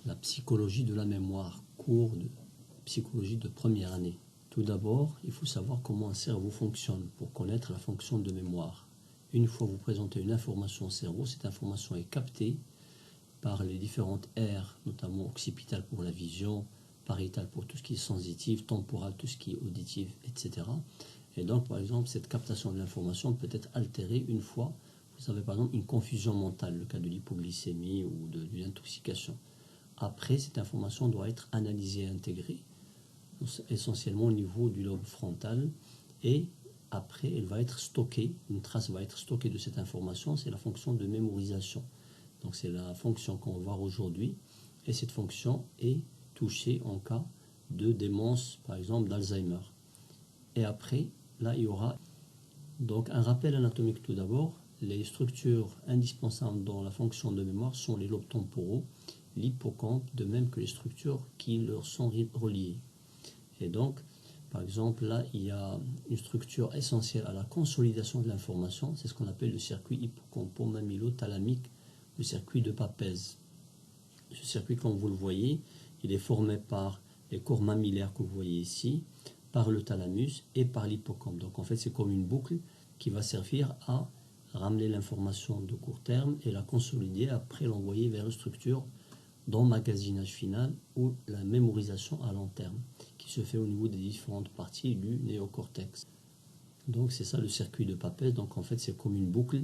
La psychologie de la mémoire, cours de psychologie de première année. Tout d'abord, il faut savoir comment un cerveau fonctionne pour connaître la fonction de mémoire. Une fois vous présentez une information au cerveau, cette information est captée par les différentes aires, notamment occipitale pour la vision, pariétale pour tout ce qui est sensitif, temporal, tout ce qui est auditif, etc. Et donc, par exemple, cette captation de l'information peut être altérée une fois vous avez par exemple une confusion mentale, le cas de l'hypoglycémie ou d'une intoxication. Après, cette information doit être analysée et intégrée, essentiellement au niveau du lobe frontal, et après, elle va être stockée, une trace va être stockée de cette information, c'est la fonction de mémorisation. Donc c'est la fonction qu'on va voir aujourd'hui, et cette fonction est touchée en cas de démence, par exemple d'Alzheimer. Et après, là, il y aura donc un rappel anatomique tout d'abord. Les structures indispensables dans la fonction de mémoire sont les lobes temporaux, l'hippocampe, de même que les structures qui leur sont reliées. Et donc, par exemple, là, il y a une structure essentielle à la consolidation de l'information, c'est ce qu'on appelle le circuit hippocampo-mamillo-thalamique, le circuit de Papez. Ce circuit, comme vous le voyez, il est formé par les corps mammillaires que vous voyez ici, par le thalamus et par l'hippocampe. Donc en fait, c'est comme une boucle qui va servir à ramener l'information de court terme et la consolider, après l'envoyer vers une structure d'emmagasinage final ou la mémorisation à long terme, qui se fait au niveau des différentes parties du néocortex. Donc c'est ça le circuit de Papez. Donc en fait, c'est comme une boucle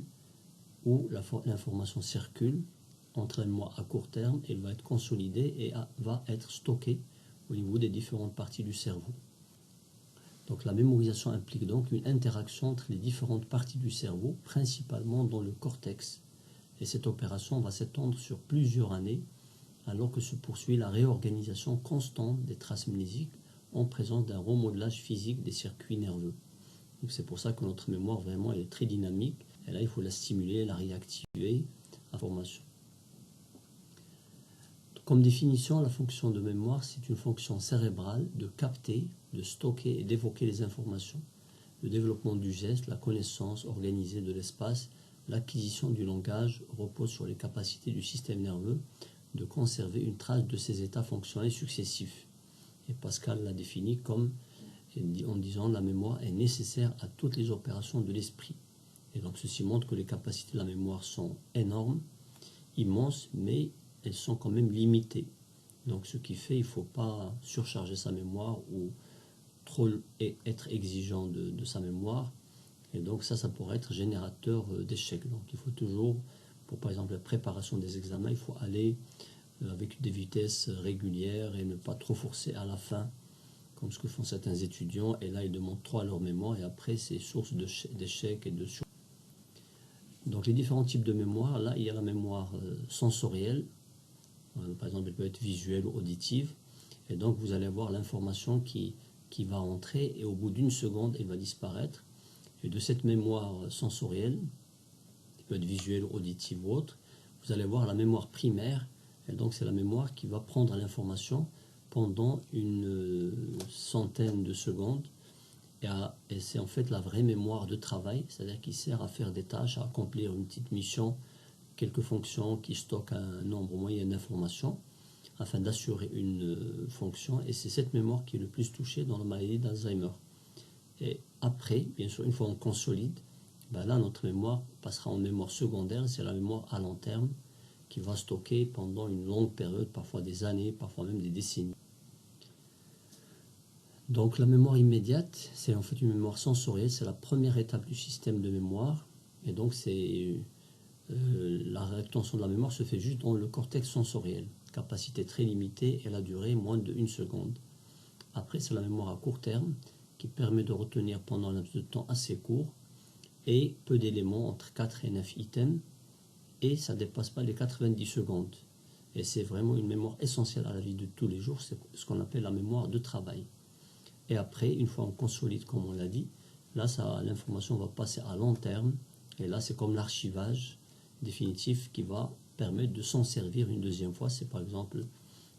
où l'information circule, entraînement à court terme, elle va être consolidée et va être stockée au niveau des différentes parties du cerveau. Donc la mémorisation implique donc une interaction entre les différentes parties du cerveau, principalement dans le cortex. Et cette opération va s'étendre sur plusieurs années, alors que se poursuit la réorganisation constante des traces mnésiques en présence d'un remodelage physique des circuits nerveux. Donc c'est pour ça que notre mémoire vraiment elle est très dynamique, et là il faut la stimuler, la réactiver à formation. Comme définition, la fonction de mémoire, c'est une fonction cérébrale de capter, de stocker et d'évoquer les informations. Le développement du geste, la connaissance organisée de l'espace, l'acquisition du langage repose sur les capacités du système nerveux de conserver une trace de ces états fonctionnels successifs. Et Pascal l'a défini comme en disant la mémoire est nécessaire à toutes les opérations de l'esprit. Et donc ceci montre que les capacités de la mémoire sont énormes, immenses, mais elles sont quand même limitées. Donc ce qui fait, il ne faut pas surcharger sa mémoire ou trop être exigeant de sa mémoire. Et donc ça pourrait être générateur d'échecs. Donc il faut toujours, pour par exemple la préparation des examens, il faut aller avec des vitesses régulières et ne pas trop forcer à la fin, comme ce que font certains étudiants. Et là, ils demandent trop à leur mémoire et après, c'est source d'échecs et de sur. Donc les différents types de mémoire, là, il y a la mémoire sensorielle. Par exemple, elle peut être visuelle ou auditive. Et donc, vous allez avoir l'information qui va entrer et au bout d'une seconde, elle va disparaître. Et de cette mémoire sensorielle, qui peut être visuelle, auditive ou autre, vous allez voir la mémoire primaire. Et donc, c'est la mémoire qui va prendre l'information pendant une centaine de secondes. Et c'est en fait la vraie mémoire de travail, c'est-à-dire qui sert à faire des tâches, à accomplir une petite mission, quelques fonctions qui stockent un nombre moyen d'informations afin d'assurer une fonction. Et c'est cette mémoire qui est le plus touchée dans la maladie d'Alzheimer. Et après, bien sûr, une fois on consolide, ben là, notre mémoire passera en mémoire secondaire, c'est la mémoire à long terme qui va stocker pendant une longue période, parfois des années, parfois même des décennies. Donc la mémoire immédiate, c'est en fait une mémoire sensorielle, c'est la première étape du système de mémoire. Et donc c'est la rétention de la mémoire se fait juste dans le cortex sensoriel, capacité très limitée et la durée moins de 1 seconde. Après, c'est la mémoire à court terme qui permet de retenir pendant un laps de temps assez court et peu d'éléments, entre 4 et 9 items, et ça ne dépasse pas les 90 secondes. Et c'est vraiment une mémoire essentielle à la vie de tous les jours, c'est ce qu'on appelle la mémoire de travail. Et après, une fois on consolide, comme on l'a dit, là, l'information va passer à long terme. Et là, c'est comme l'archivage définitif qui va permettre de s'en servir une deuxième fois. C'est par exemple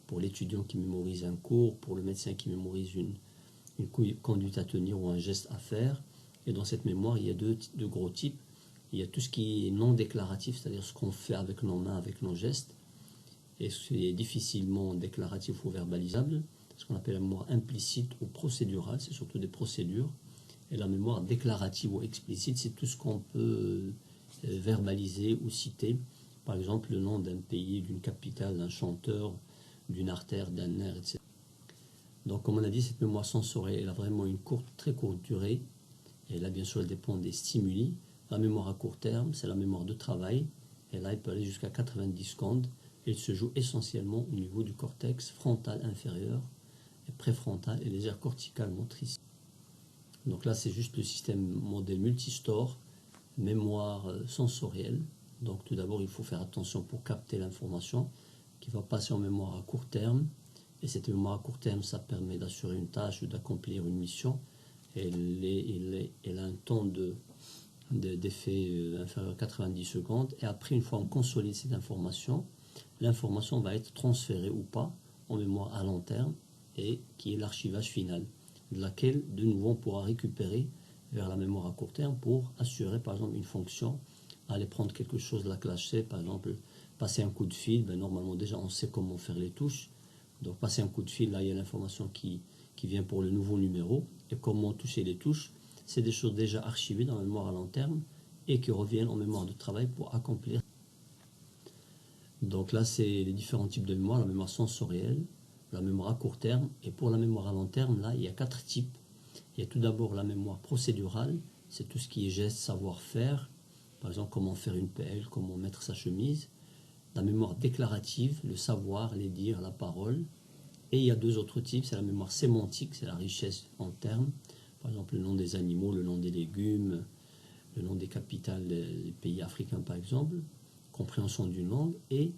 pour l'étudiant qui mémorise un cours, pour le médecin qui mémorise une conduite à tenir ou un geste à faire. Et dans cette mémoire, il y a deux gros types. Il y a tout ce qui est non déclaratif, c'est-à-dire ce qu'on fait avec nos mains, avec nos gestes. et c'est difficilement déclaratif ou verbalisable, ce qu'on appelle la mémoire implicite ou procédurale, c'est surtout des procédures. Et la mémoire déclarative ou explicite, c'est tout ce qu'on peut verbaliser ou citer. Par exemple, le nom d'un pays, d'une capitale, d'un chanteur, d'une artère, d'un nerf, etc. Donc, comme on a dit, cette mémoire sensorielle, elle a vraiment une très courte durée. Et là, bien sûr, elle dépend des stimuli. La mémoire à court terme, c'est la mémoire de travail. Et là, elle peut aller jusqu'à 90 secondes. Elle se joue essentiellement au niveau du cortex frontal inférieur, et préfrontal et les aires corticales motrices. Donc là, c'est juste le système modèle multistore, mémoire sensorielle. Donc tout d'abord, il faut faire attention pour capter l'information qui va passer en mémoire à court terme. Et cette mémoire à court terme, ça permet d'assurer une tâche ou d'accomplir une mission. Elle a un temps d'effet inférieur à 90 secondes. Et après, une fois on consolide cette information, l'information va être transférée ou pas en mémoire à long terme et qui est l'archivage final, de laquelle de nouveau on pourra récupérer vers la mémoire à court terme pour assurer par exemple une fonction, aller prendre quelque chose de la classe C, par exemple passer un coup de fil, normalement déjà on sait comment faire les touches, donc passer un coup de fil, là il y a l'information qui vient pour le nouveau numéro, et comment toucher les touches, c'est des choses déjà archivées dans la mémoire à long terme et qui reviennent en mémoire de travail pour accomplir. Donc là c'est les différents types de mémoire, la mémoire sensorielle, la mémoire à court terme, et pour la mémoire à long terme, là il y a 4 types. Il y a tout d'abord la mémoire procédurale, c'est tout ce qui est geste, savoir-faire, par exemple comment faire une pelle, comment mettre sa chemise. La mémoire déclarative, le savoir, les dires, la parole. Et il y a 2 autres types, c'est la mémoire sémantique, c'est la richesse en termes, par exemple le nom des animaux, le nom des légumes, le nom des capitales des pays africains par exemple, compréhension d'une langue. Et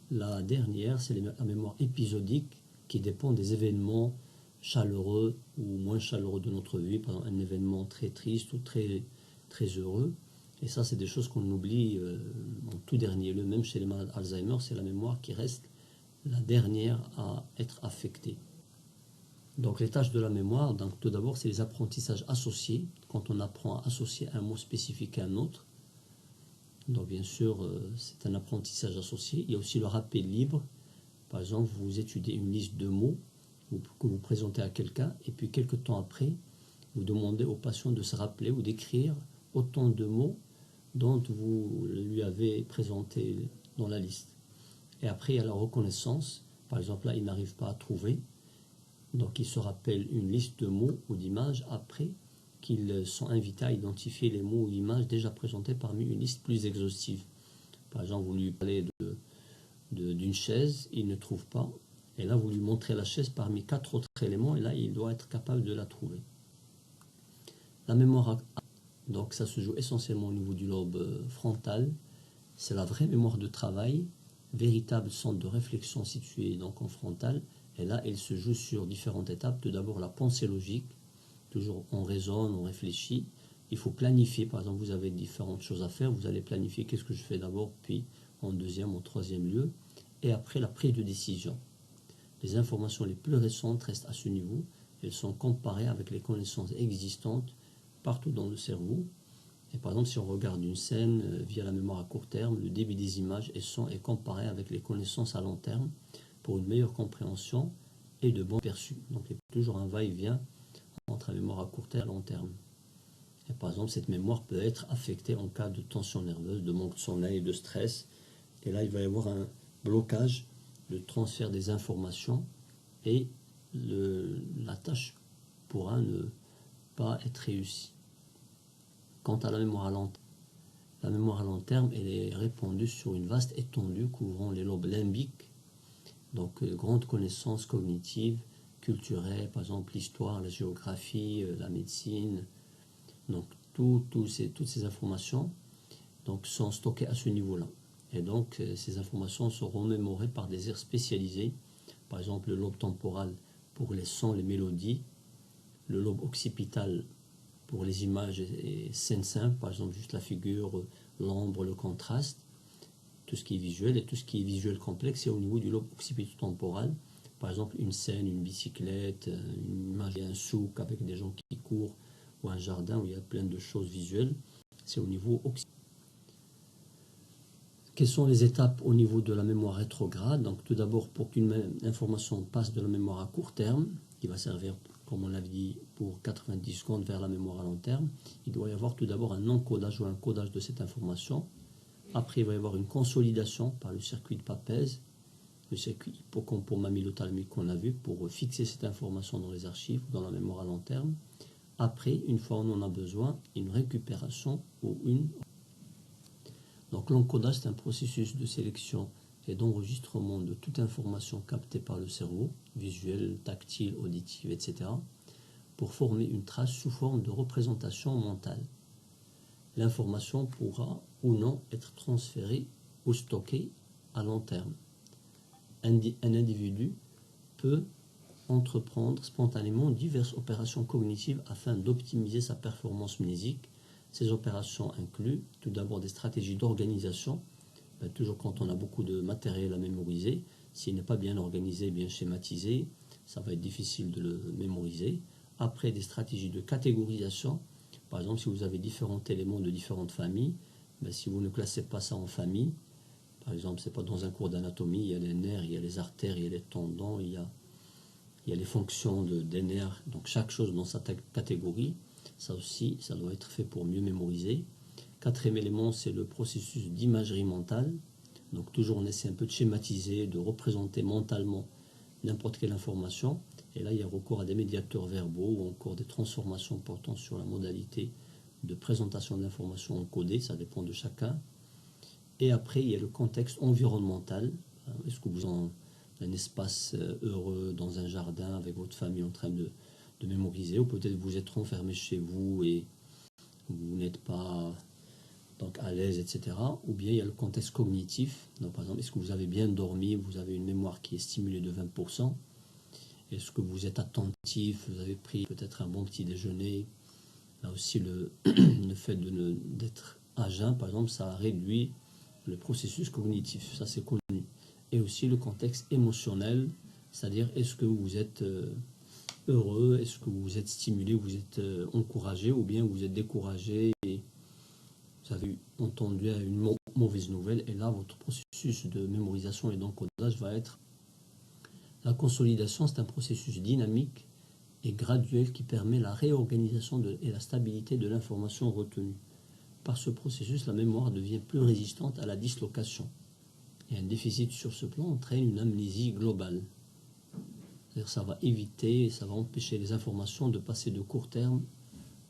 la dernière, c'est la mémoire épisodique qui dépend des événements chaleureux ou moins chaleureux de notre vie, par exemple un événement très triste ou très, très heureux. Et ça, c'est des choses qu'on oublie en tout dernier lieu. Même chez les malades Alzheimer, c'est la mémoire qui reste la dernière à être affectée. Donc les tâches de la mémoire, donc, tout d'abord, c'est les apprentissages associés, quand on apprend à associer un mot spécifique à un autre. Donc bien sûr, c'est un apprentissage associé. Il y a aussi le rappel libre. Par exemple, vous étudiez une liste de mots que vous présentez à quelqu'un, et puis quelques temps après, vous demandez au patient de se rappeler ou d'écrire autant de mots dont vous lui avez présenté dans la liste. Et après, il y a la reconnaissance. Par exemple, là, il n'arrive pas à trouver. Donc, il se rappelle une liste de mots ou d'images après qu'ils sont invités à identifier les mots ou images déjà présentés parmi une liste plus exhaustive. Par exemple, vous lui parlez d'une chaise, il ne trouve pas. Et là, vous lui montrez la chaise parmi 4 autres éléments, et là, il doit être capable de la trouver. La mémoire, donc ça se joue essentiellement au niveau du lobe frontal. C'est la vraie mémoire de travail, véritable centre de réflexion situé donc en frontal. Et là, elle se joue sur différentes étapes. Tout d'abord, la pensée logique. Toujours, on raisonne, on réfléchit. Il faut planifier. Par exemple, vous avez différentes choses à faire. Vous allez planifier qu'est-ce que je fais d'abord, puis en deuxième, en troisième lieu. Et après, la prise de décision. Les informations les plus récentes restent à ce niveau. Elles sont comparées avec les connaissances existantes partout dans le cerveau. Et par exemple, si on regarde une scène via la mémoire à court terme, le débit des images et sons est comparé avec les connaissances à long terme pour une meilleure compréhension et de bons perçus. Donc il y a toujours un va-et-vient entre la mémoire à court terme et à long terme. Et par exemple, cette mémoire peut être affectée en cas de tension nerveuse, de manque de sommeil, de stress. Et là, il va y avoir un blocage de transfert des informations et la tâche pourra ne pas être réussie. Quant à la mémoire à long terme, elle est répandue sur une vaste étendue couvrant les lobes limbiques, donc grandes connaissances cognitives, culturelles, par exemple l'histoire, la géographie, la médecine. Donc toutes ces informations donc, sont stockées à ce niveau-là. Et donc ces informations sont remémorées par des aires spécialisées, par exemple le lobe temporal pour les sons, les mélodies, le lobe occipital pour les images et scènes simples, par exemple juste la figure, l'ombre, le contraste, tout ce qui est visuel, et tout ce qui est visuel complexe, c'est au niveau du lobe occipito-temporal. Par exemple une scène, une bicyclette, une image, un souk avec des gens qui courent, ou un jardin où il y a plein de choses visuelles, c'est au niveau occipital. Quelles sont les étapes au niveau de la mémoire rétrograde? Donc tout d'abord, pour qu'une information passe de la mémoire à court terme, qui va servir, comme on l'avait dit, pour 90 secondes vers la mémoire à long terme, il doit y avoir tout d'abord un encodage ou un codage de cette information. Après, il va y avoir une consolidation par le circuit de Papez, le circuit hippocampo-mamilothalamique qu'on a vu pour fixer cette information dans les archives, dans la mémoire à long terme. Après, une fois on en a besoin, une récupération ou une... Donc l'encodage, c'est un processus de sélection et d'enregistrement de toute information captée par le cerveau, visuelle, tactile, auditive, etc., pour former une trace sous forme de représentation mentale. L'information pourra ou non être transférée ou stockée à long terme. Un individu peut entreprendre spontanément diverses opérations cognitives afin d'optimiser sa performance mnésique. Ces opérations incluent tout d'abord des stratégies d'organisation. Toujours quand on a beaucoup de matériel à mémoriser, s'il n'est pas bien organisé, bien schématisé, ça va être difficile de le mémoriser. Après, des stratégies de catégorisation. Par exemple, si vous avez différents éléments de différentes familles, si vous ne classez pas ça en famille, par exemple, c'est pas dans un cours d'anatomie, il y a les nerfs, il y a les artères, il y a les tendons, il y a les fonctions des nerfs, donc chaque chose dans sa catégorie. Ça aussi, ça doit être fait pour mieux mémoriser. Quatrième élément, c'est le processus d'imagerie mentale. Donc toujours on essaie un peu de schématiser, de représenter mentalement n'importe quelle information. Et là, il y a recours à des médiateurs verbaux ou encore des transformations portant sur la modalité de présentation d'informations encodées. Ça dépend de chacun. Et après, il y a le contexte environnemental. Est-ce que vous êtes dans un espace heureux, dans un jardin, avec votre famille en train de mémoriser, ou peut-être vous êtes renfermé chez vous et vous n'êtes pas donc à l'aise, etc. Ou bien il y a le contexte cognitif. Donc, par exemple, est-ce que vous avez bien dormi, vous avez une mémoire qui est stimulée de 20%? Est-ce que vous êtes attentif, vous avez pris peut-être un bon petit déjeuner? Là aussi, le fait d'être à jeun, par exemple, ça réduit le processus cognitif, ça c'est connu. Et aussi le contexte émotionnel, c'est-à-dire est-ce que vous êtes heureux, est-ce que vous êtes stimulé, vous êtes encouragé, ou bien vous êtes découragé et vous avez entendu une mauvaise nouvelle, et là votre processus de mémorisation et d'encodage va être... La consolidation, c'est un processus dynamique et graduel qui permet la réorganisation et la stabilité de l'information retenue. Par ce processus, la mémoire devient plus résistante à la dislocation. Et un déficit sur ce plan entraîne une amnésie globale. C'est-à-dire ça va éviter, ça va empêcher les informations de passer de court terme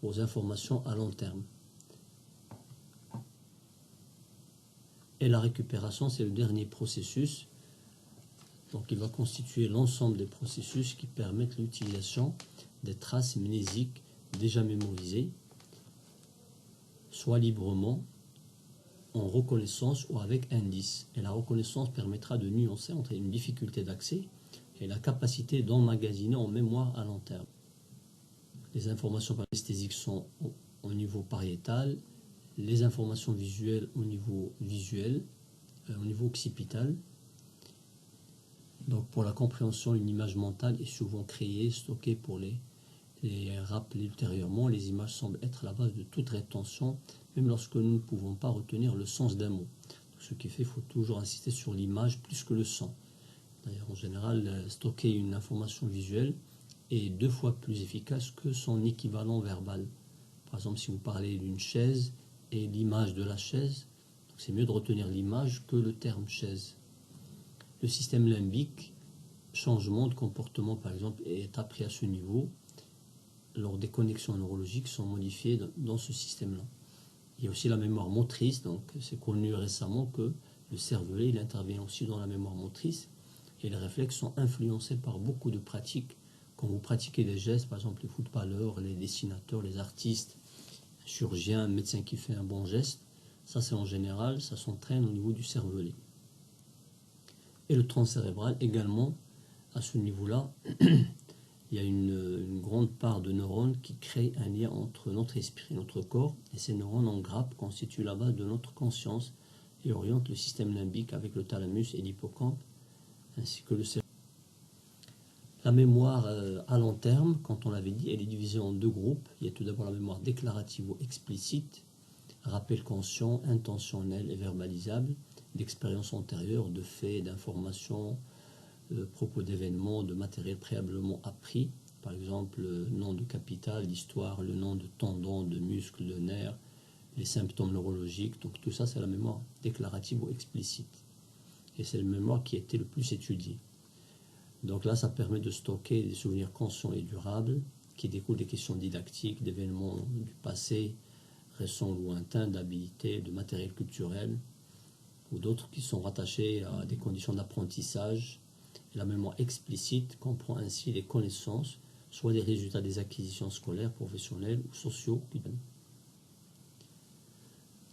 aux informations à long terme. Et la récupération, c'est le dernier processus. Donc il va constituer l'ensemble des processus qui permettent l'utilisation des traces mnésiques déjà mémorisées, soit librement, en reconnaissance ou avec indice. Et la reconnaissance permettra de nuancer entre une difficulté d'accès et la capacité d'emmagasiner en mémoire à long terme. Les informations paresthésiques sont au niveau pariétal, les informations visuelles au niveau visuel, au niveau occipital. Donc pour la compréhension, une image mentale est souvent créée, stockée pour les rappeler ultérieurement. Les images semblent être la base de toute rétention, même lorsque nous ne pouvons pas retenir le sens d'un mot. Ce qui fait qu'il faut toujours insister sur l'image plus que le son. D'ailleurs, en général, stocker une information visuelle est 2 fois plus efficace que son équivalent verbal. Par exemple, si vous parlez d'une chaise et l'image de la chaise, c'est mieux de retenir l'image que le terme chaise. Le système limbique, changement de comportement par exemple, est appris à ce niveau lors des connexions neurologiques sont modifiées dans ce système-là. Il y a aussi la mémoire motrice, donc c'est connu récemment que le cervelet il intervient aussi dans la mémoire motrice et les réflexes sont influencés par beaucoup de pratiques. Quand vous pratiquez des gestes, par exemple les footballeurs, les dessinateurs, les artistes, un chirurgien, un médecin qui fait un bon geste, ça c'est en général, ça s'entraîne au niveau du cervelet. Et le tronc cérébral également, à ce niveau-là, il y a une grande part de neurones qui créent un lien entre notre esprit et notre corps, et ces neurones en grappe constituent la base de notre conscience et orientent le système limbique avec le thalamus et l'hippocampe, ainsi que le cerveau. La mémoire à long terme, quand on l'avait dit, elle est divisée en 2 groupes. Il y a tout d'abord la mémoire déclarative ou explicite, rappel conscient, intentionnel et verbalisable. d'expériences antérieures, de faits, d'informations, propos d'événements, de matériel préalablement appris. Par exemple, le nom de capital, l'histoire, le nom de tendons, de muscles, de nerfs, les symptômes neurologiques. Donc tout ça, c'est la mémoire déclarative ou explicite. Et c'est la mémoire qui a été le plus étudiée. Donc là, ça permet de stocker des souvenirs conscients et durables qui découlent des questions didactiques, d'événements du passé, récents ou lointains, d'habilités, de matériel culturel, ou d'autres qui sont rattachés à des conditions d'apprentissage. La mémoire explicite comprend ainsi les connaissances, soit les résultats des acquisitions scolaires, professionnelles ou sociaux.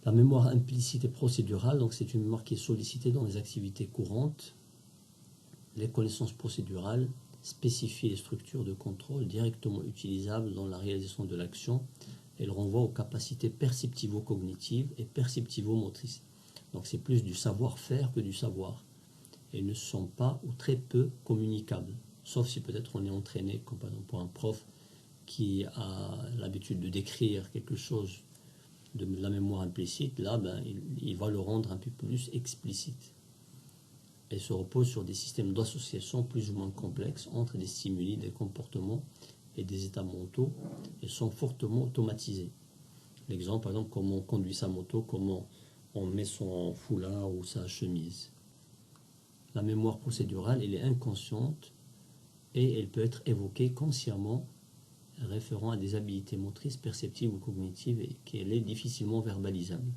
La mémoire implicite et procédurale, donc c'est une mémoire qui est sollicitée dans les activités courantes. Les connaissances procédurales spécifient les structures de contrôle directement utilisables dans la réalisation de l'action. Elles renvoient aux capacités perceptivo-cognitives et perceptivo-motrices. Donc c'est plus du savoir-faire que du savoir. Et ne sont pas ou très peu communicables, sauf si peut-être on est entraîné, comme par exemple pour un prof qui a l'habitude de décrire quelque chose de la mémoire implicite, là il va le rendre un peu plus explicite. Elle se repose sur des systèmes d'association plus ou moins complexes entre des stimuli, des comportements et des états mentaux et sont fortement automatisés. L'exemple, par exemple, comment on conduit sa moto, comment on met son foulard ou sa chemise. La mémoire procédurale, elle est inconsciente et elle peut être évoquée consciemment, référant à des habiletés motrices, perceptives ou cognitives et qu'elle est difficilement verbalisable.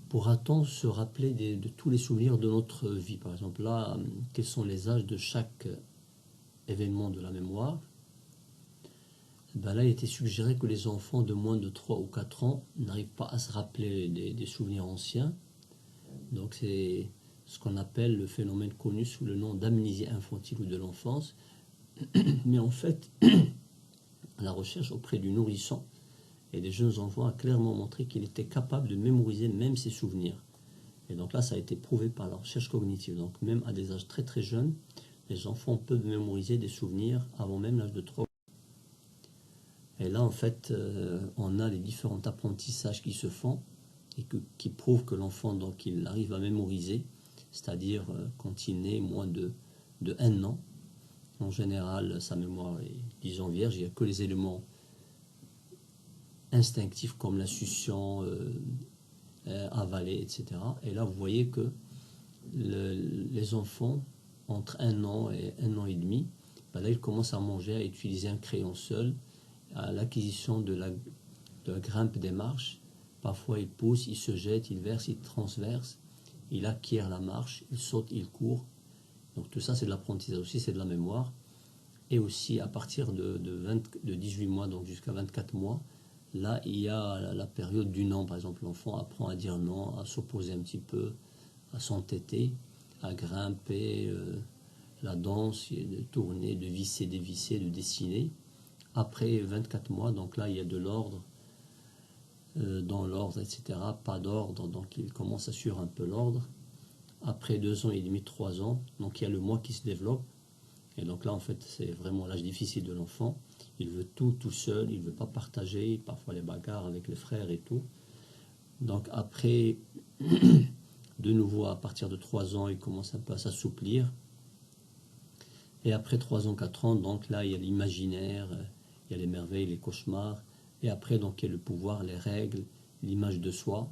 Pourra-t-on se rappeler de tous les souvenirs de notre vie? Par exemple, là, quels sont les âges de chaque événement de la mémoire? Là, il était suggéré que les enfants de moins de 3 ou 4 ans n'arrivent pas à se rappeler des souvenirs anciens. Donc, c'est ce qu'on appelle le phénomène connu sous le nom d'amnésie infantile ou de l'enfance. Mais en fait, la recherche auprès du nourrisson et des jeunes enfants a clairement montré qu'il était capable de mémoriser même ses souvenirs. Et donc là, ça a été prouvé par la recherche cognitive. Donc même à des âges très très jeunes, les enfants peuvent mémoriser des souvenirs avant même l'âge de 3 ans. Et là, en fait, on a les différents apprentissages qui se font et qui prouvent que l'enfant, donc, il arrive à mémoriser, c'est-à-dire quand il naît moins de 1 an. En général, sa mémoire est, disons, vierge. Il n'y a que les éléments instinctifs comme la succion, avaler, etc. Et là, vous voyez que les enfants, entre 1 an et 1 an et demi, là, ils commencent à manger, à utiliser un crayon seul, à l'acquisition de la grimpe des marches. Parfois, il pousse, il se jette, il verse, il transverse, il acquiert la marche, il saute, il court. Donc tout ça, c'est de l'apprentissage aussi, c'est de la mémoire. Et aussi, à partir de 18 mois, donc jusqu'à 24 mois, là, il y a la période du non. Par exemple, l'enfant apprend à dire non, à s'opposer un petit peu, à s'entêter, à grimper, la danse, de tourner, de visser, dévisser, de dessiner. Après 24 mois, donc là, il y a de l'ordre, dans l'ordre, etc. Pas d'ordre, donc il commence à suivre un peu l'ordre. Après 2 ans et demi, 3 ans, donc il y a le moi qui se développe. Et donc là, en fait, c'est vraiment l'âge difficile de l'enfant. Il veut tout seul, il ne veut pas partager, parfois les bagarres avec les frères et tout. Donc après, de nouveau, à partir de 3 ans, il commence un peu à s'assouplir. Et après 3 ans, 4 ans, donc là, il y a l'imaginaire, il y a les merveilles, les cauchemars. Et après, donc, il y a le pouvoir, les règles, l'image de soi.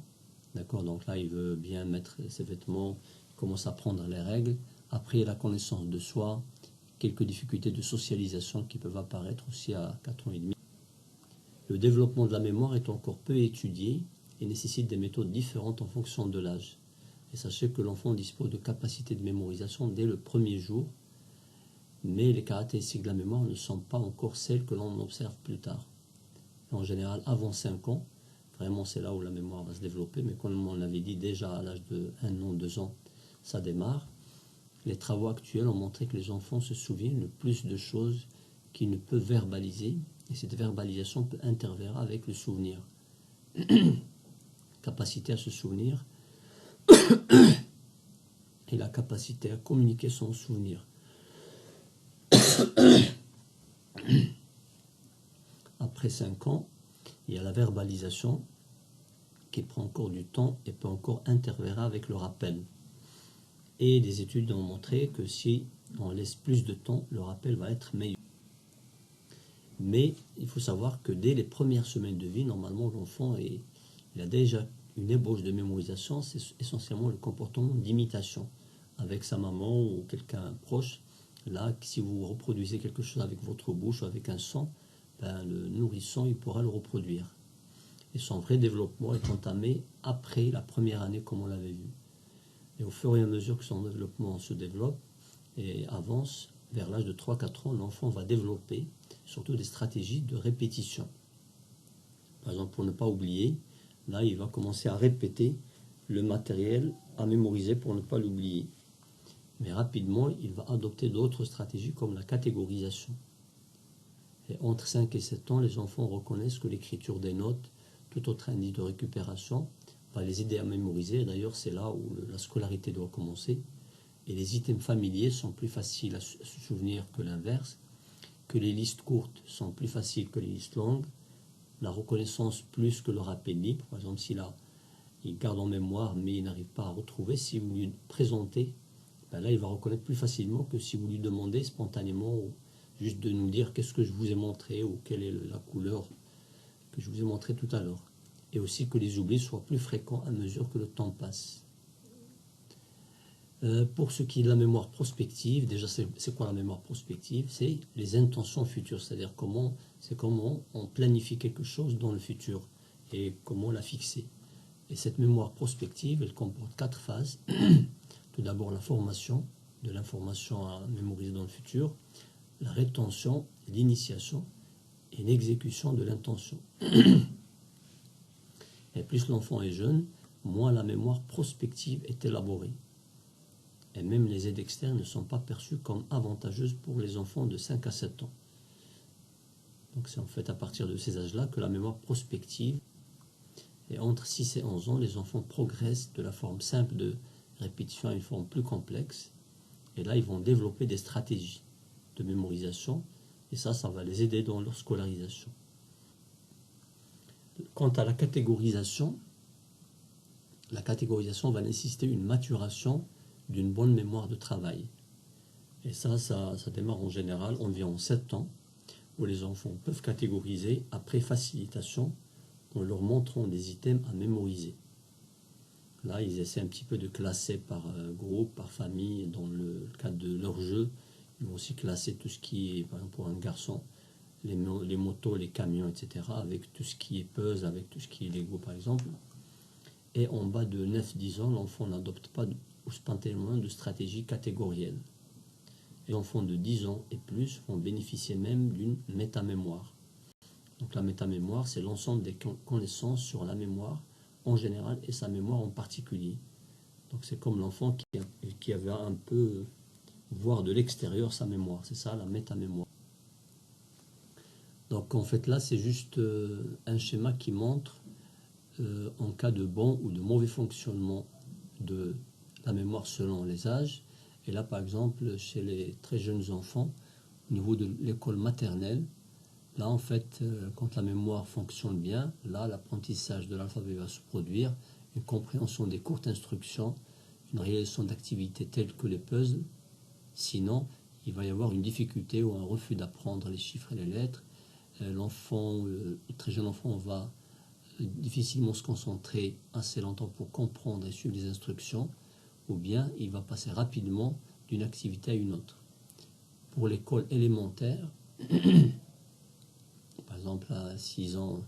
D'accord? Donc là, il veut bien mettre ses vêtements, il commence à prendre les règles. Après, il y a la connaissance de soi, quelques difficultés de socialisation qui peuvent apparaître aussi à 4 ans et demi. Le développement de la mémoire est encore peu étudié et nécessite des méthodes différentes en fonction de l'âge. Et sachez que l'enfant dispose de capacités de mémorisation dès le premier jour, mais les caractéristiques de la mémoire ne sont pas encore celles que l'on observe plus tard. En général, avant 5 ans, vraiment c'est là où la mémoire va se développer, mais comme on l'avait dit déjà à l'âge de 1 an, 2 ans, ça démarre. Les travaux actuels ont montré que les enfants se souviennent le plus de choses qu'ils ne peuvent verbaliser, et cette verbalisation peut intervenir avec le souvenir. Capacité à se souvenir et la capacité à communiquer son souvenir. Après 5 ans, il y a la verbalisation qui prend encore du temps et peut encore interférer avec le rappel. Et des études ont montré que si on laisse plus de temps, le rappel va être meilleur. Mais il faut savoir que dès les premières semaines de vie, normalement l'enfant il a déjà une ébauche de mémorisation, c'est essentiellement le comportement d'imitation avec sa maman ou quelqu'un proche. Là, si vous reproduisez quelque chose avec votre bouche ou avec un son, ben, le nourrisson il pourra le reproduire. Et son vrai développement est entamé après la première année, comme on l'avait vu. Et au fur et à mesure que son développement se développe et avance, vers l'âge de 3-4 ans, l'enfant va développer surtout des stratégies de répétition. Par exemple, pour ne pas oublier, là, il va commencer à répéter le matériel à mémoriser pour ne pas l'oublier. Mais rapidement, il va adopter d'autres stratégies comme la catégorisation. Et entre 5 et 7 ans, les enfants reconnaissent que l'écriture des notes, tout autre indice de récupération, va les aider à mémoriser. D'ailleurs, c'est là où la scolarité doit commencer. Et les items familiers sont plus faciles à se souvenir que l'inverse, que les listes courtes sont plus faciles que les listes longues, la reconnaissance plus que le rappel libre. Par exemple, il garde en mémoire mais il n'arrive pas à retrouver, si vous lui présentez, ben là il va reconnaître plus facilement que si vous lui demandez spontanément ou juste de nous dire qu'est-ce que je vous ai montré ou quelle est la couleur que je vous ai montré tout à l'heure. Et aussi que les oublis soient plus fréquents à mesure que le temps passe. Pour ce qui est de la mémoire prospective, déjà c'est quoi la mémoire prospective? C'est les intentions futures, c'est-à-dire comment on planifie quelque chose dans le futur et comment la fixer. Et cette mémoire prospective, elle comporte 4 phases. Tout d'abord la formation de l'information à mémoriser dans le futur, la rétention, l'initiation et l'exécution de l'intention. Et plus l'enfant est jeune, moins la mémoire prospective est élaborée. Et même les aides externes ne sont pas perçues comme avantageuses pour les enfants de 5 à 7 ans. Donc c'est en fait à partir de ces âges-là que la mémoire prospective, et entre 6 et 11 ans, les enfants progressent de la forme simple de répétition à une forme plus complexe. Et là, ils vont développer des stratégies de mémorisation, et ça va les aider dans leur scolarisation. Quant à la catégorisation va nécessiter une maturation d'une bonne mémoire de travail. Et ça démarre en général environ 7 ans, où les enfants peuvent catégoriser après facilitation en leur montrant des items à mémoriser. Là, ils essaient un petit peu de classer par groupe, par famille, dans le cadre de leur jeu. Ils vont aussi classer tout ce qui est, par exemple pour un garçon, les motos, les camions, etc., avec tout ce qui est puzzle, avec tout ce qui est Lego, par exemple. Et en bas de 9-10 ans, l'enfant n'adopte pas spontanément de stratégie catégorielle. Les enfants de 10 ans et plus vont bénéficier même d'une métamémoire. Donc la métamémoire, c'est l'ensemble des connaissances sur la mémoire en général et sa mémoire en particulier. Donc c'est comme l'enfant qui avait un peu voir de l'extérieur sa mémoire. C'est ça la métamémoire. Donc en fait là, c'est juste un schéma qui montre en cas de bon ou de mauvais fonctionnement de la mémoire selon les âges. Et là, par exemple, chez les très jeunes enfants, au niveau de l'école maternelle, là, en fait, quand la mémoire fonctionne bien, là, l'apprentissage de l'alphabet va se produire, une compréhension des courtes instructions, une réalisation d'activités telles que les puzzles. Sinon, il va y avoir une difficulté ou un refus d'apprendre les chiffres et les lettres. Le très jeune enfant va difficilement se concentrer assez longtemps pour comprendre et suivre les instructions, ou bien il va passer rapidement d'une activité à une autre. Pour l'école élémentaire, par exemple à 6 ans,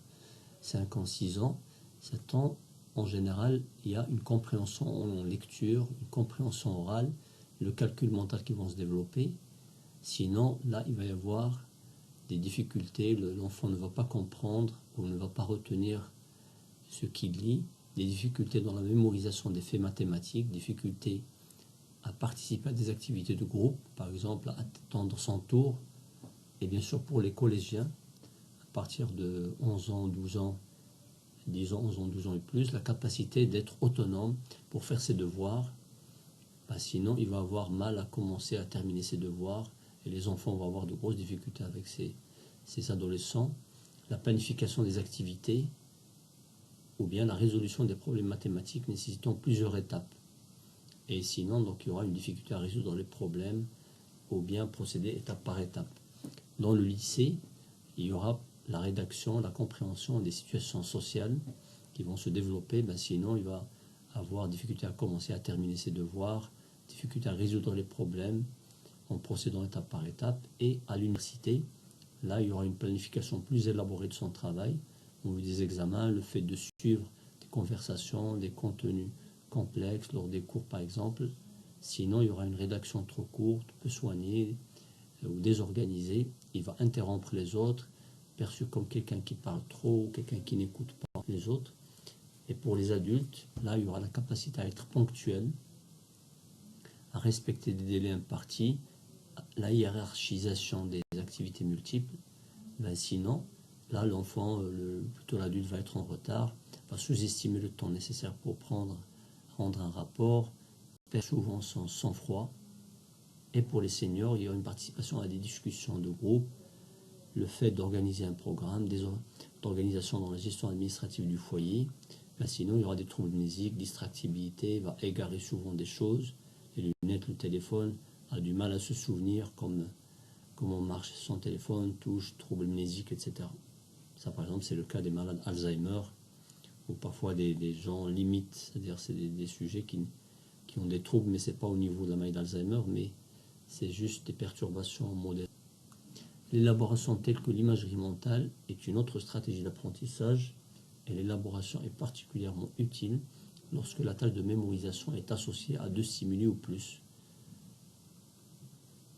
5 ans, 6 ans, 7 ans, en général, il y a une compréhension en lecture, une compréhension orale, le calcul mental qui vont se développer. Sinon, là, il va y avoir des difficultés, l'enfant ne va pas comprendre ou ne va pas retenir ce qu'il lit, des difficultés dans la mémorisation des faits mathématiques, difficultés à participer à des activités de groupe, par exemple à attendre son tour. Et bien sûr pour les collégiens, à partir de 11 ans, 12 ans, 10 ans, 11 ans, 12 ans et plus, la capacité d'être autonome pour faire ses devoirs. Sinon, il va avoir mal à commencer à terminer ses devoirs et les enfants vont avoir de grosses difficultés avec ces adolescents. La planification des activités, ou bien la résolution des problèmes mathématiques nécessitant plusieurs étapes. Et sinon, donc, il y aura une difficulté à résoudre les problèmes ou bien procéder étape par étape. Dans le lycée, il y aura la rédaction, la compréhension des situations sociales qui vont se développer. Sinon, il va avoir difficulté à commencer à terminer ses devoirs, difficulté à résoudre les problèmes en procédant étape par étape. Et à l'université, là, il y aura une planification plus élaborée de son travail, au niveau des examens, le fait de suivre des conversations, des contenus complexes lors des cours par exemple. Sinon, il y aura une rédaction trop courte, peu soignée ou désorganisée. Il va interrompre les autres, perçu comme quelqu'un qui parle trop ou quelqu'un qui n'écoute pas les autres. Et pour les adultes, là, il y aura la capacité à être ponctuel, à respecter des délais impartis, la hiérarchisation des activités multiples. Sinon, là, l'enfant, plutôt l'adulte, va être en retard, va sous-estimer le temps nécessaire pour rendre un rapport, perd souvent son sang-froid. Et pour les seniors, il y aura une participation à des discussions de groupe, le fait d'organiser un programme, d'organisation dans la gestion administrative du foyer. Sinon, il y aura des troubles mnésiques, distractibilité, va égarer souvent des choses. Les lunettes, le téléphone, a du mal à se souvenir comment marche son téléphone, touche, troubles mnésiques, etc. Ça, par exemple, c'est le cas des malades Alzheimer, ou parfois des gens limites, c'est-à-dire c'est des sujets qui ont des troubles, mais ce n'est pas au niveau de la maladie d'Alzheimer, mais c'est juste des perturbations modérées. L'élaboration telle que l'imagerie mentale est une autre stratégie d'apprentissage, et l'élaboration est particulièrement utile lorsque la tâche de mémorisation est associée à 2 stimuli ou plus.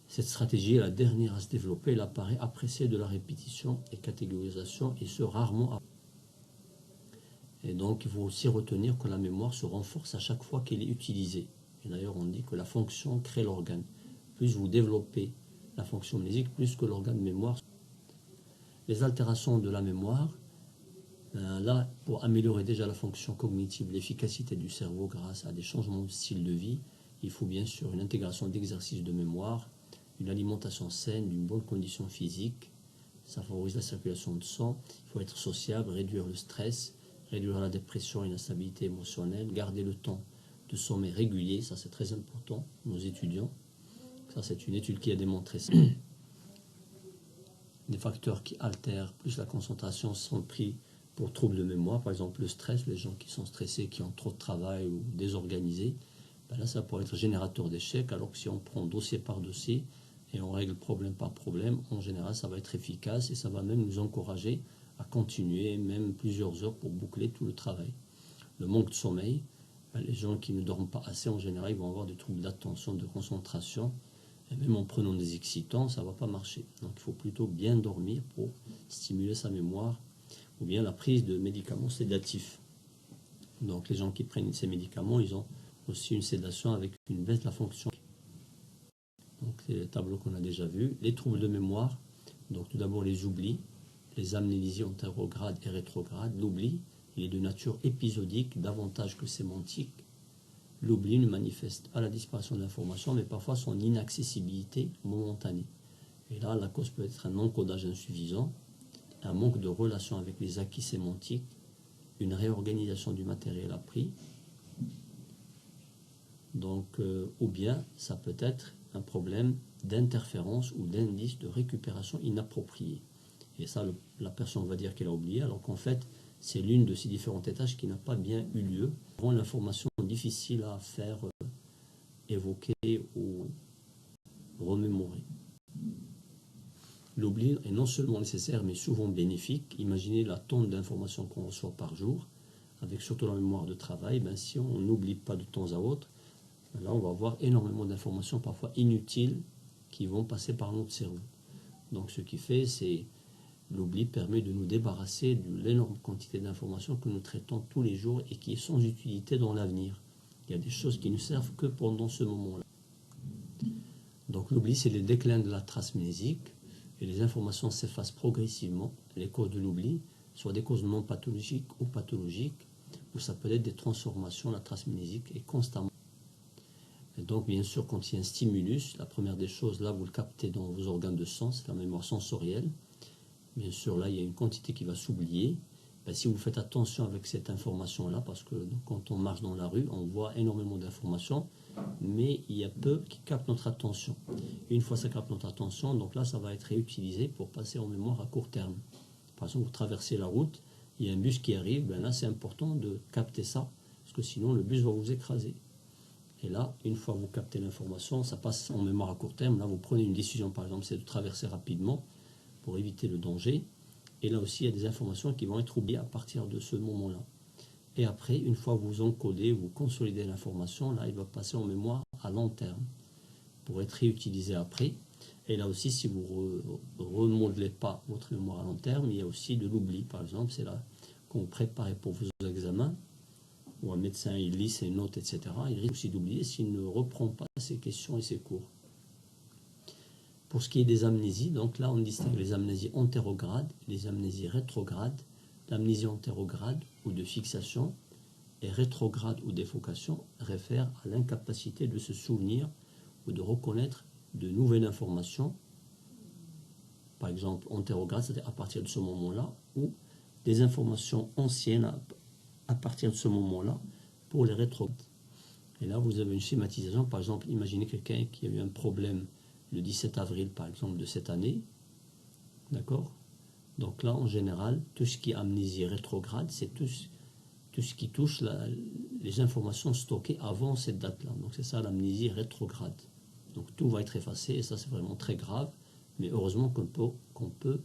Cette stratégie est la dernière à se développer, elle apparaît après celle de la répétition et catégorisation, et ce rarement après. Et donc il faut aussi retenir que la mémoire se renforce à chaque fois qu'elle est utilisée. Et d'ailleurs on dit que la fonction crée l'organe. Plus vous développez la fonction mnésique, plus que l'organe de mémoire. Les altérations de la mémoire, là, pour améliorer déjà la fonction cognitive, l'efficacité du cerveau grâce à des changements de style de vie, il faut bien sûr une intégration d'exercices de mémoire, une alimentation saine, d'une bonne condition physique. Ça favorise la circulation de sang. Il faut être sociable, réduire le stress, réduire la dépression et l'instabilité émotionnelle, garder le temps de sommeil régulier, ça c'est très important, nos étudiants. Ça c'est une étude qui a démontré ça. Des facteurs qui altèrent plus la concentration sont pris pour troubles de mémoire, par exemple le stress, les gens qui sont stressés, qui ont trop de travail ou désorganisés, là ça pourrait être générateur d'échecs, alors que si on prend dossier par dossier et on règle problème par problème, en général ça va être efficace et ça va même nous encourager à continuer même plusieurs heures pour boucler tout le travail. Le manque de sommeil, les gens qui ne dorment pas assez en général, ils vont avoir des troubles d'attention, de concentration, et même en prenant des excitants, ça ne va pas marcher. Donc il faut plutôt bien dormir pour stimuler sa mémoire, ou bien la prise de médicaments sédatifs. Donc les gens qui prennent ces médicaments, ils ont aussi une sédation avec une baisse de la fonction. Donc c'est le tableau qu'on a déjà vu. Les troubles de mémoire, donc tout d'abord les oublis, les amnésies antérogrades et rétrogrades. L'oubli, il est de nature épisodique davantage que sémantique. L'oubli ne manifeste pas la disparition de l'information, mais parfois son inaccessibilité momentanée. Et là, la cause peut être un encodage insuffisant, un manque de relation avec les acquis sémantiques, une réorganisation du matériel appris. Donc, ou bien ça peut être un problème d'interférence ou d'indice de récupération inapproprié. Et ça, la personne va dire qu'elle a oublié, alors qu'en fait, c'est l'une de ces différentes tâches qui n'a pas bien eu lieu, rend l'information difficile à faire évoquer ou remémorer. L'oubli est non seulement nécessaire, mais souvent bénéfique. Imaginez la tonne d'informations qu'on reçoit par jour, avec surtout la mémoire de travail. Si on n'oublie pas de temps à autre, là on va avoir énormément d'informations, parfois inutiles, qui vont passer par notre cerveau. Donc ce qui fait, c'est l'oubli permet de nous débarrasser de l'énorme quantité d'informations que nous traitons tous les jours et qui est sans utilité dans l'avenir. Il y a des choses qui ne servent que pendant ce moment-là. Donc l'oubli, c'est le déclin de la trace mnésique et les informations s'effacent progressivement. Les causes de l'oubli, soit des causes non pathologiques ou pathologiques, ou ça peut être des transformations, la trace mnésique est constamment. Et donc bien sûr, quand il y a un stimulus, la première des choses, là vous le captez dans vos organes de sens, c'est la mémoire sensorielle. Bien sûr, là, il y a une quantité qui va s'oublier. Ben, si vous faites attention avec cette information-là, parce que quand on marche dans la rue, on voit énormément d'informations, mais il y a peu qui captent notre attention. Une fois ça capte notre attention, donc là, ça va être réutilisé pour passer en mémoire à court terme. Par exemple, vous traversez la route, il y a un bus qui arrive, ben là, c'est important de capter ça, parce que sinon, le bus va vous écraser. Et là, une fois que vous captez l'information, ça passe en mémoire à court terme. Là, vous prenez une décision, par exemple, c'est de traverser rapidement pour éviter le danger. Et là aussi, il y a des informations qui vont être oubliées à partir de ce moment-là. Et après, une fois que vous encodez, vous consolidez l'information, là, il va passer en mémoire à long terme pour être réutilisé après. Et là aussi, si vous ne remodelez pas votre mémoire à long terme, il y a aussi de l'oubli. Par exemple, c'est là qu'on prépare pour vos examens, où un médecin il lit ses notes, etc. Il risque aussi d'oublier s'il ne reprend pas ses questions et ses cours. Pour ce qui est des amnésies, donc là on distingue les amnésies antérogrades, les amnésies rétrogrades. L'amnésie antérograde ou de fixation et rétrograde ou d'évocation réfère à l'incapacité de se souvenir ou de reconnaître de nouvelles informations. Par exemple, antérograde, c'est-à-dire à partir de ce moment-là, ou des informations anciennes à partir de ce moment-là pour les rétrogrades. Et là, vous avez une schématisation. Par exemple, imaginez quelqu'un qui a eu un problème le 17 avril, par exemple, de cette année. D'accord? Donc là, en général, tout ce qui est amnésie rétrograde, c'est tout ce qui touche les informations stockées avant cette date-là. Donc c'est ça l'amnésie rétrograde. Donc tout va être effacé et ça, c'est vraiment très grave. Mais heureusement qu'on peut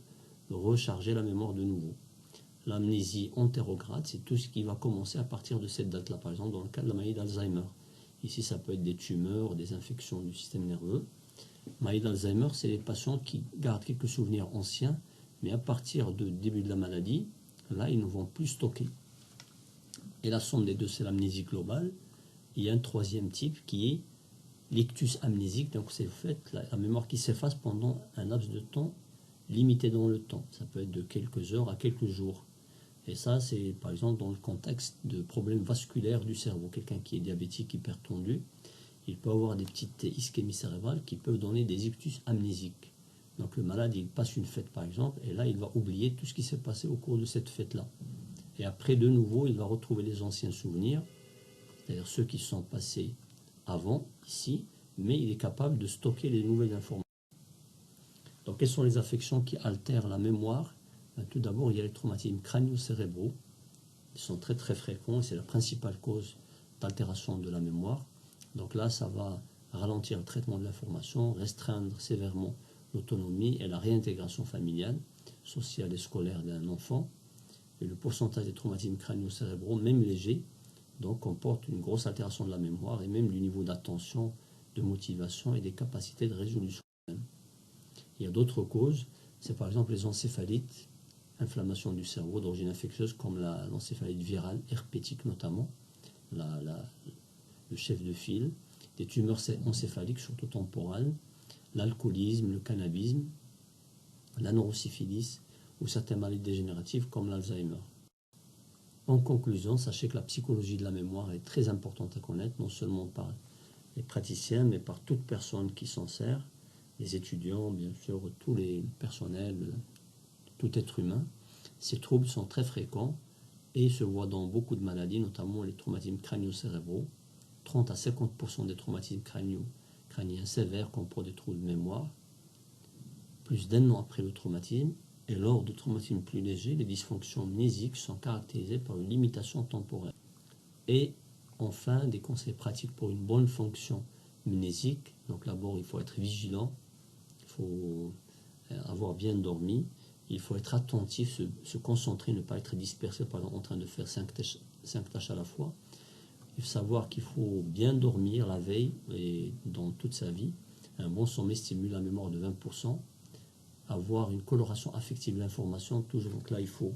recharger la mémoire de nouveau. L'amnésie antérograde, c'est tout ce qui va commencer à partir de cette date-là. Par exemple, dans le cas de la maladie d'Alzheimer. Ici, ça peut être des tumeurs, des infections du système nerveux. Maladie d'Alzheimer, c'est les patients qui gardent quelques souvenirs anciens, mais à partir du début de la maladie, là, ils ne vont plus stocker. Et la somme des deux, c'est l'amnésie globale. Il y a un troisième type qui est l'ictus amnésique. Donc, c'est le fait la mémoire qui s'efface pendant un laps de temps limité dans le temps. Ça peut être de quelques heures à quelques jours. Et ça, c'est par exemple dans le contexte de problèmes vasculaires du cerveau. Quelqu'un qui est diabétique, hypertendu, il peut avoir des petites ischémies cérébrales qui peuvent donner des ictus amnésiques. Donc le malade, il passe une fête par exemple, et là, il va oublier tout ce qui s'est passé au cours de cette fête-là. Et après, de nouveau, il va retrouver les anciens souvenirs, c'est-à-dire ceux qui sont passés avant, ici, mais il est capable de stocker les nouvelles informations. Donc, quelles sont les affections qui altèrent la mémoire? Tout d'abord, il y a les traumatismes crânio-cérébraux. Ils sont très très fréquents et c'est la principale cause d'altération de la mémoire. Donc là, ça va ralentir le traitement de l'information, restreindre sévèrement l'autonomie et la réintégration familiale, sociale et scolaire d'un enfant. Et le pourcentage des traumatismes crânio-cérébraux, même légers, donc comporte une grosse altération de la mémoire et même du niveau d'attention, de motivation et des capacités de résolution. Il y a d'autres causes, c'est par exemple les encéphalites, inflammation du cerveau d'origine infectieuse comme l'encéphalite virale, herpétique notamment, le chef de file, des tumeurs encéphaliques surtout temporales, l'alcoolisme, le cannabisme, la neurosyphilis ou certaines maladies dégénératives comme l'Alzheimer. En conclusion, sachez que la psychologie de la mémoire est très importante à connaître, non seulement par les praticiens, mais par toute personne qui s'en sert, les étudiants, bien sûr, tous les personnels, tout être humain. Ces troubles sont très fréquents et se voient dans beaucoup de maladies, notamment les traumatismes crânio-cérébraux. 30 à 50% des traumatismes crâniens sévères comportent des troubles de mémoire. Plus d'1 an après le traumatisme, et lors de traumatismes plus légers, les dysfonctions mnésiques sont caractérisées par une limitation temporelle. Et enfin, des conseils pratiques pour une bonne fonction mnésique. Donc d'abord, il faut être vigilant, il faut avoir bien dormi, il faut être attentif, se concentrer, ne pas être dispersé par exemple, en train de faire 5 tâches à la fois. Il faut savoir qu'il faut bien dormir la veille et dans toute sa vie. Un bon sommeil stimule la mémoire de 20%. Avoir une coloration affective de l'information, toujours. Donc là, il faut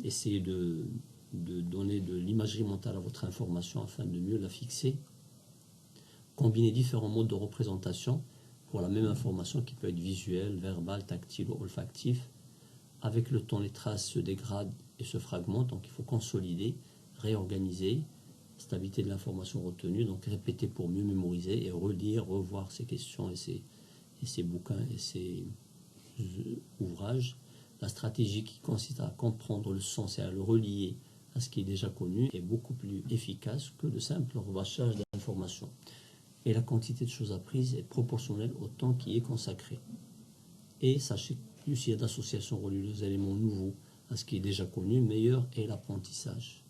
essayer de donner de l'imagerie mentale à votre information afin de mieux la fixer. Combiner différents modes de représentation pour la même information qui peut être visuelle, verbale, tactile ou olfactif. Avec le temps, les traces se dégradent et se fragmentent, donc il faut consolider, réorganiser, stabilité de l'information retenue, donc répéter pour mieux mémoriser et relire, revoir ces questions et ces bouquins et ces ouvrages. La stratégie qui consiste à comprendre le sens et à le relier à ce qui est déjà connu est beaucoup plus efficace que le simple revachage d'informations. Et la quantité de choses apprises est proportionnelle au temps qui est consacré. Et sachez que plus il y a d'associations reliées aux éléments nouveaux à ce qui est déjà connu, meilleur est l'apprentissage.